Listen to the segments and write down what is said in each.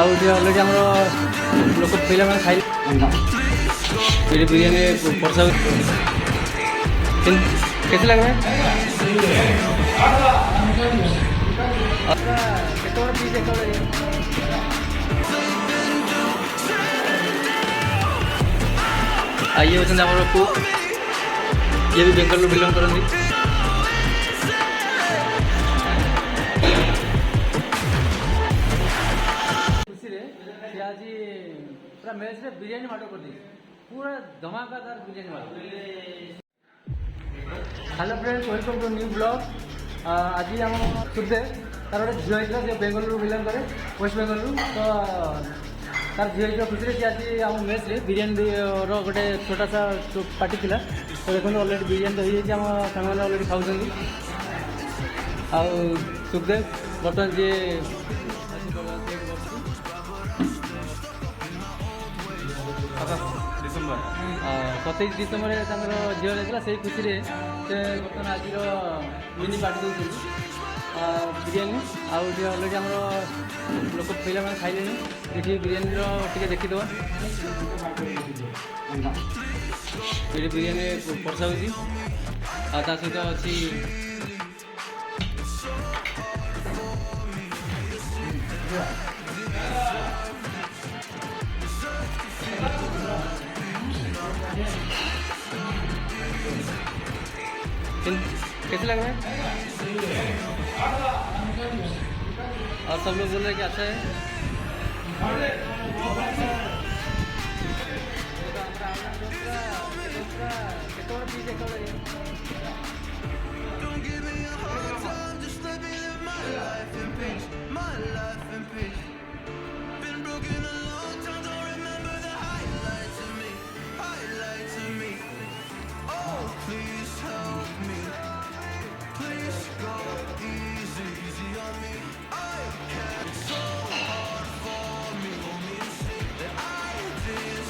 Already आम लोक पिला खाई बिरियानी परसा कैसे लगे ये होते कुक ये भी बेंगलुरु बिलंग करती आज पूरा मेस रे बिरियानी ऑर्डर कर दी पूरा धमाकादार बिरियानी वाला। Hello friends, welcome to new blog. आज आम सुधे तार गोटे झील होता बेंगलुरु बिलंग करे वेस्ट बेंगलुरु तो तार झील खुशी से आज आम मेस रे बिरियानी गोटे छोटा सा पार्टी थिला तो देखो अलरेडी बिरियानी तो हो जाए आम फैमिली अलरेडी खाऊँ सुखदेव बर्तमान जी 27 डिसेम्बर झील होता से खुशी से बर्तमान आज मिनी पार्टी दूसरी बिरियानी अलरेडी आम लोक पिला खाइले ये बिरियानी टे देखीद ये बिरियानी परसा होती सहित अच्छी कैसे लग रहा है और सब लोग बोल रहे हैं कि अच्छा है।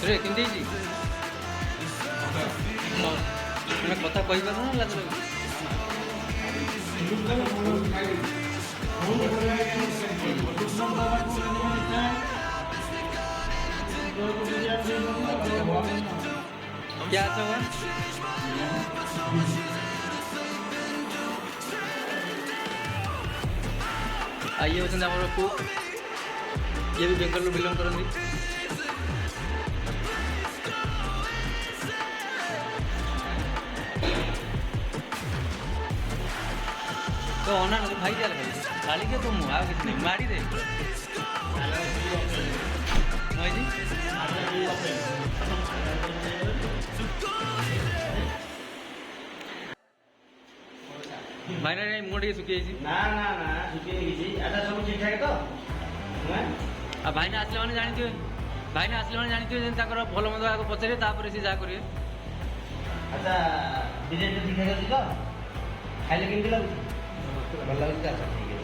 रे किंदी जी मैं कथा कहि पार ना लाग क्या अच्छा हुआ आइए होते कुक ये भी बेंगलुरु बिलंग करती तो ओना तो भाई चल खाली के तुम आ कितने मारी दे भाई जी भाई ने मोटी सुखी ना ना ना सुखी नहीं अच्छा सब ठीक ठाक तो आ भाई ने आसले माने जानि दियो भाई ने आसले माने जानि दियो जेन ताकर भलो मद आको पछरे तापर से जा करिए अच्छा बिरियानी ठीक ठाक अछि तो खाइले केमति लागु भल लगे अच्छा ठीक है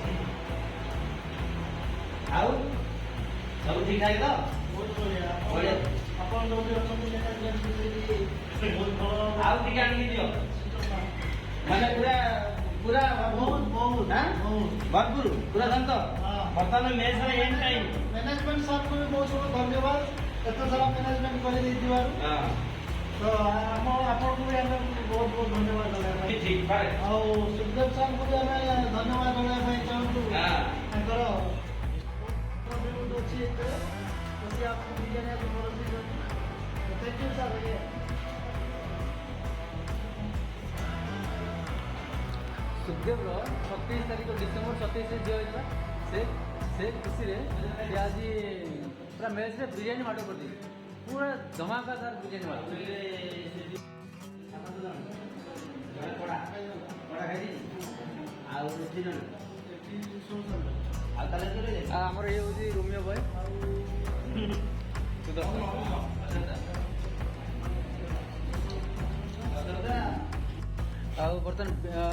आउ सब ठीक ठाक तो बहुत बढ़िया अपन लोग आउ टिका आनी दियो माने पूरा पूरा बहुत बहुत हां भरपूर पूरा शांत वर्तमान मेस रे एंड टाइम मैनेजमेंट सर को बहुत बहुत धन्यवाद एत सारा मैनेजमेंट करे दै दिवार हां तो हम आपन को हम बहुत बहुत धन्यवाद दला ठीक बाय आ सुखदेव सर को हम धन्यवाद दला भाई चाहू हां अंतर बहुत अच्छी है तो आपको बिरियानी को बहुत थैंक यू सर भैया। सुखदेव 27 तारीख डिसेम्बर 27 झील होता से खुशी से आज पूरा मेस रे बिरियानी ऑर्डर कर दी पूरा धमाकादार बिरियानी वाला आमर ये हूँ रोमियो बॉय बर्तमान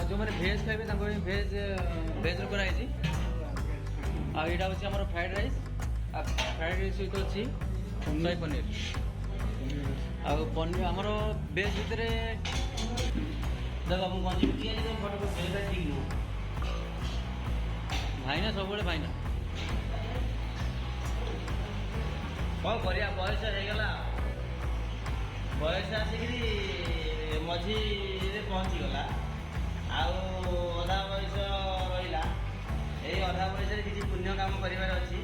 जो मैंने भेज खाइबे भेज भेज कराई आईटा हूँ आम फ्राइड राइस सहित अच्छी शाही पनीर पनीर आमर भेज भितर भाईना सब भाईना कौन करिया बयस होगला बयस आसिकी मझी पहुँची गला आधा बयस रहा यही अधा बयस किसी पुण्य काम करार अच्छी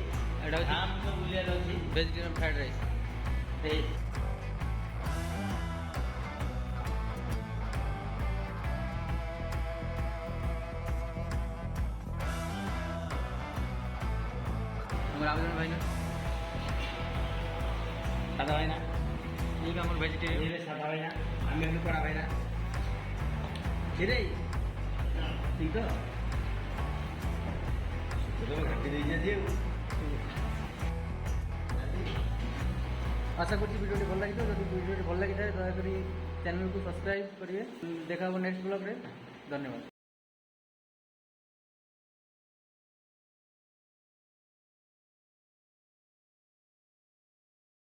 धाम सब बुलार अच्छी वेजिटेरियन फ्राइड राइस आवेदन भाई ना सादा भाई ना ठीक है वेजिटेरियन सादा भाई ना आम पड़ा भाई ना रे ठीक तो घाटी दे आशा करुँच भिडियो भल लगी तो भिडियो भल लगी था दयाकोरी चैनल को सब्सक्राइब करेंगे देखा नेक्स्ट ब्लॉग रे धन्यवाद।